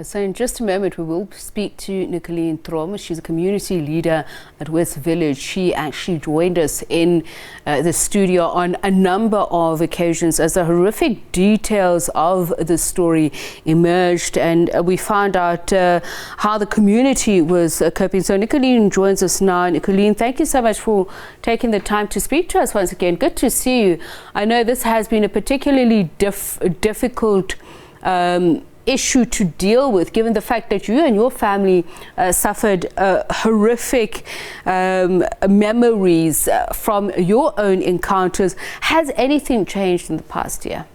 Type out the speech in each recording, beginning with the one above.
So in just a moment, we will speak to Nicoline Trom. She's a community leader at West Village. She actually joined us in the studio on a number of occasions as the horrific details of the story emerged, and we found out how the community was coping. So Nicoline joins us now. Nicoline, thank you so much for taking the time to speak to us once again. Good to see you. I know this has been a particularly difficult issue to deal with, given the fact that you and your family suffered horrific memories from your own encounters. Has anything changed in the past year?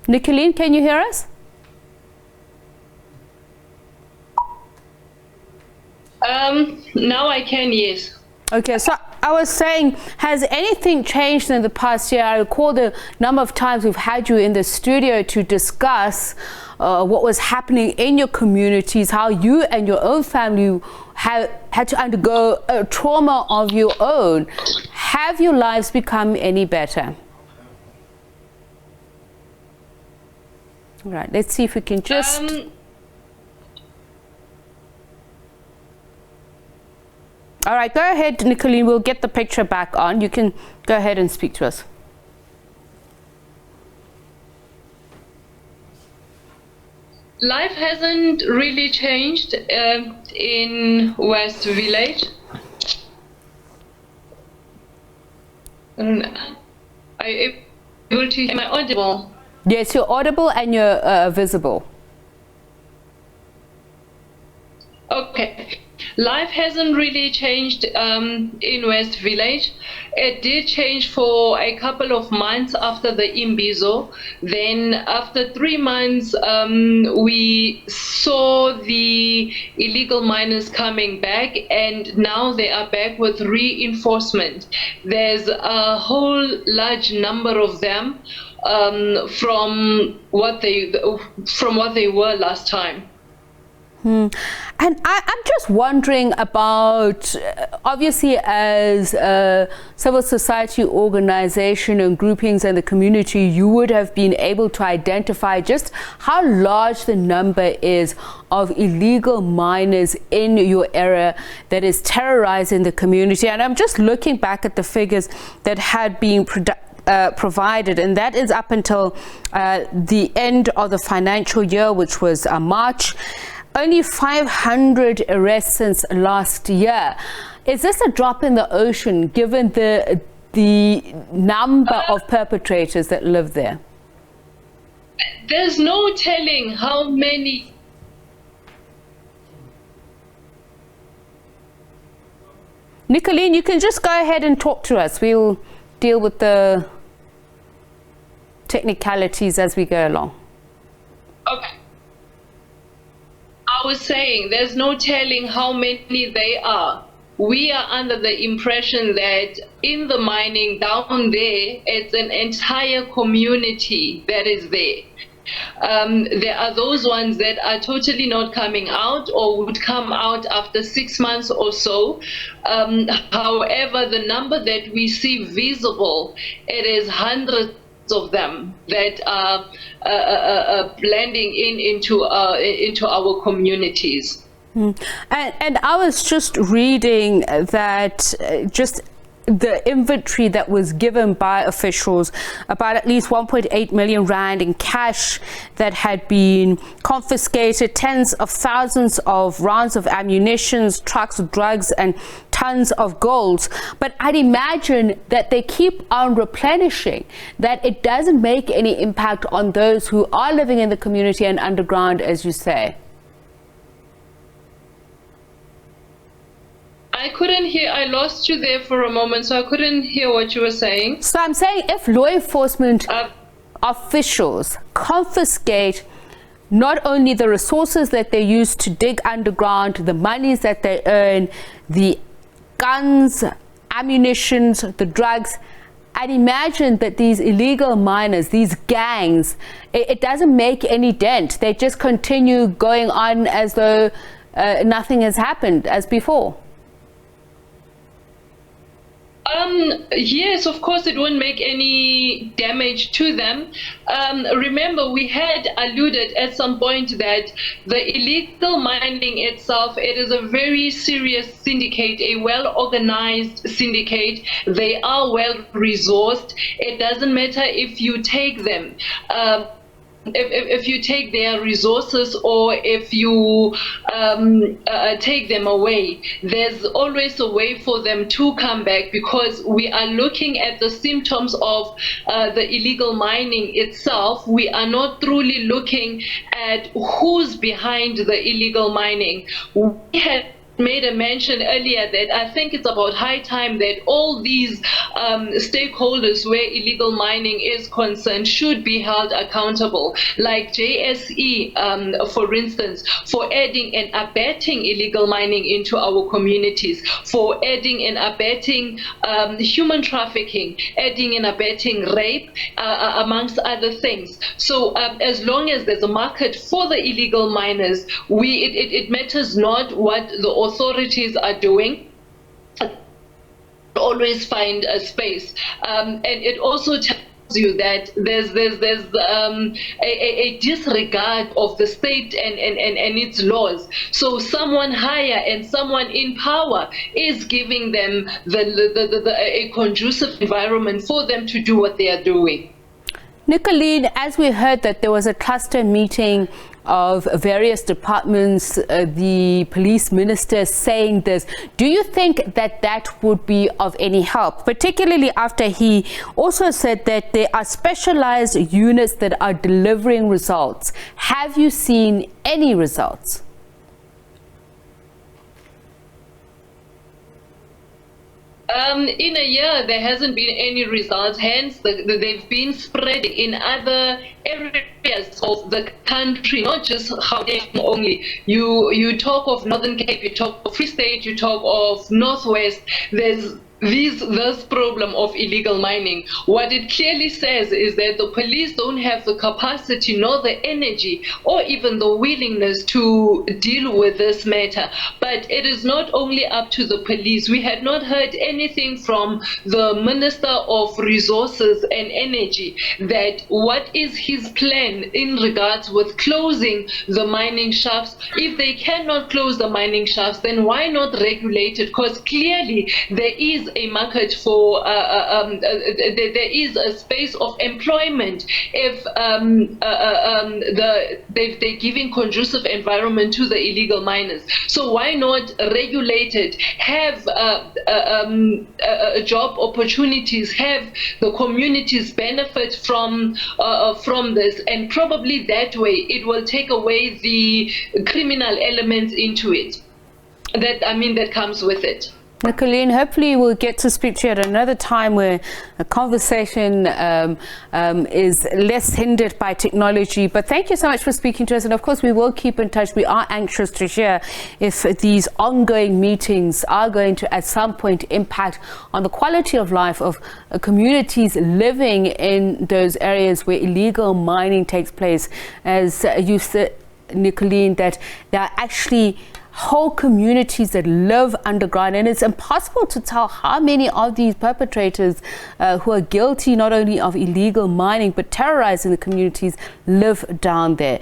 Nicoline, can you hear us? Now I can, yes. Okay, so I was saying, has anything changed in the past year? I recall the number of times we've had you in the studio to discuss what was happening in your communities, how you and your own family had to undergo a trauma of your own. Have your lives become any better? All right, let's see if we can just... All right, go ahead, Nicoline. We'll get the picture back on. You can go ahead and speak to us. Life hasn't really changed in West Village. Am I audible? Yes, you're audible and you're visible. Okay. Life hasn't really changed in West Village. It did change for a couple of months after the Imbizo. Then after 3 months, we saw the illegal miners coming back, and now they are back with reinforcement. There's a whole large number of them from what they were last time. And I'm just wondering about, obviously, as a civil society organization and groupings and the community, you would have been able to identify just how large the number is of illegal miners in your area that is terrorizing the community. And I'm just looking back at the figures that had been provided, and that is up until the end of the financial year, which was March. Only 500 arrests since last year. Is this a drop in the ocean, given the number of perpetrators that live there? There's no telling how many. Nicoline, you can just go ahead and talk to us. We'll deal with the technicalities as we go along. Okay. I was saying there's no telling how many they are. We are under the impression that in the mining down there, it's an entire community that is there. There are those ones that are totally not coming out or would come out after 6 months or so. However, the number that we see visible, it is hundreds of them that are blending into our communities. And I was just reading that just the inventory that was given by officials about at least 1.8 million rand in cash that had been confiscated, tens of thousands of rounds of ammunition, trucks of drugs, and tons of gold. But I'd imagine that they keep on replenishing, that it doesn't make any impact on those who are living in the community and underground, as you say. I couldn't hear, I lost you there for a moment, so I couldn't hear what you were saying. So I'm saying, if law enforcement officials confiscate not only the resources that they use to dig underground, the monies that they earn, the guns, ammunition, the drugs, I'd imagine that these illegal miners, these gangs, it doesn't make any dent. They just continue going on as though nothing has happened as before. Yes, of course, it won't make any damage to them. Remember, we had alluded at some point that the illegal mining itself, it is a very serious syndicate, a well-organized syndicate. They are well-resourced. It doesn't matter if you take them. If you take their resources or if you take them away, there's always a way for them to come back, because we are looking at the symptoms of the illegal mining itself. We are not truly looking at who's behind the illegal mining. We had made a mention earlier that I think it's about high time that all these stakeholders where illegal mining is concerned should be held accountable, like JSE, for instance, for adding and abetting illegal mining into our communities, for adding and abetting human trafficking, adding and abetting rape, amongst other things. So as long as there's a market for the illegal miners, it matters not what the authorities are doing, always find a space. And it also tells you that there's a disregard of the state and its laws. So someone higher and someone in power is giving them a conducive environment for them to do what they are doing. Nicoline, as we heard that there was a cluster meeting of various departments, the police minister saying this, do you think that that would be of any help, particularly after he also said that there are specialized units that are delivering results? Have you seen any results? In a year, there hasn't been any results. Hence, they've been spread in other areas of the country, not just Gauteng only. You talk of Northern Cape, you talk of Free State, you talk of Northwest. There's this problem of illegal mining. What it clearly says is that the police don't have the capacity nor the energy or even the willingness to deal with this matter. But it is not only up to the police. We had not heard anything from the Minister of Resources and Energy that what is his plan in regards with closing the mining shafts. If they cannot close the mining shafts, then why not regulate it? Because clearly there is a market for there is a space of employment if they're giving conducive environment to the illegal miners. So why not regulate it, have job opportunities, have the communities benefit from this, and probably that way it will take away the criminal elements into it that comes with it. Nicoline, hopefully we'll get to speak to you at another time where a conversation is less hindered by technology. But thank you so much for speaking to us. And of course, we will keep in touch. We are anxious to hear if these ongoing meetings are going to at some point impact on the quality of life of communities living in those areas where illegal mining takes place. As you said, Nicoline, that there are actually whole communities that live underground, and it's impossible to tell how many of these perpetrators who are guilty not only of illegal mining but terrorizing the communities live down there.